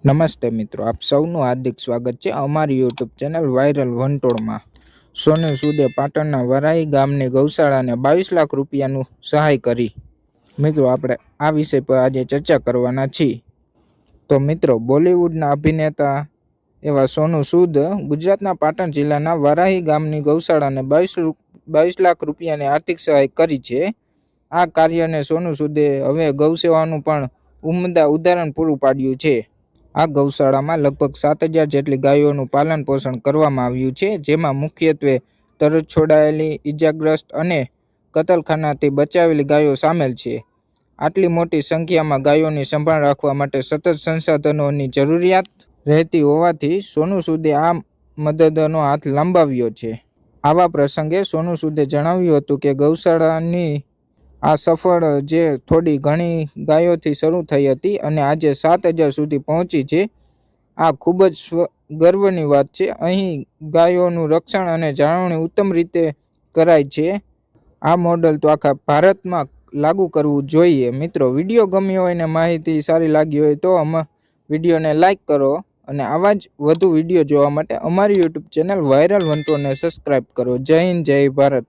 નમસ્તે મિત્રો, આપ સૌનું હાર્દિક સ્વાગત છે અમારી યુટ્યુબ ચેનલ વાયરલ વંટોળમાં। સોનુ સૂદે પાટણના વરાઈ ગામની ગૌશાળાને 22 લાખ રૂપિયાનું સહાય કરી। મિત્રો, આપણે આ વિષય પર આજે ચર્ચા કરવાના છીએ। તો મિત્રો, બોલિવૂડના અભિનેતા એવા સોનુ સૂદ ગુજરાતના પાટણ જિલ્લાના વરાઈ ગામની ગૌશાળાને 22 લાખ રૂપિયાની આર્થિક સહાય કરી છે। આ કાર્યને સોનુ સૂદે હવે ગૌસેવાનું પણ ઉમદા ઉદાહરણ પૂરું પાડ્યું છે। આ ગૌશાળામાં લગભગ 7,000 જેટલી ગાયોનું પાલન પોષણ કરવામાં આવ્યું છે, જેમાં મુખ્યત્વે તરત છોડાયેલી, ઈજાગ્રસ્ત અને કતલખાનાથી બચાવેલી ગાયો સામેલ છે। આટલી મોટી સંખ્યામાં ગાયોની સંભાળ રાખવા માટે સતત સંસાધનોની જરૂરિયાત રહેતી હોવાથી સોનુ સૂદે આ મદદનો હાથ લંબાવ્યો છે। આવા પ્રસંગે સોનુ સૂદે જણાવ્યું હતું કે ગૌશાળાની આ સફળ જે થોડી ઘણી ગાયોથી શરૂ થઈ હતી અને આજે 7,000 સુધી પહોંચી છે, આ ખૂબ જ ગર્વની વાત છે। અહીં ગાયોનું રક્ષણ અને જાળવણી ઉત્તમ રીતે કરાય છે। આ મોડલ તો આખા ભારતમાં લાગુ કરવું જોઈએ। મિત્રો, વિડીયો ગમ્યો હોય ને માહિતી સારી લાગી હોય તો વિડીયોને લાઈક કરો અને આવા જ વધુ વિડીયો જોવા માટે અમારી યુટ્યુબ ચેનલ વાયરલ વંટોળને સબસ્ક્રાઈબ કરો। જય હિન્દ, જય ભારત।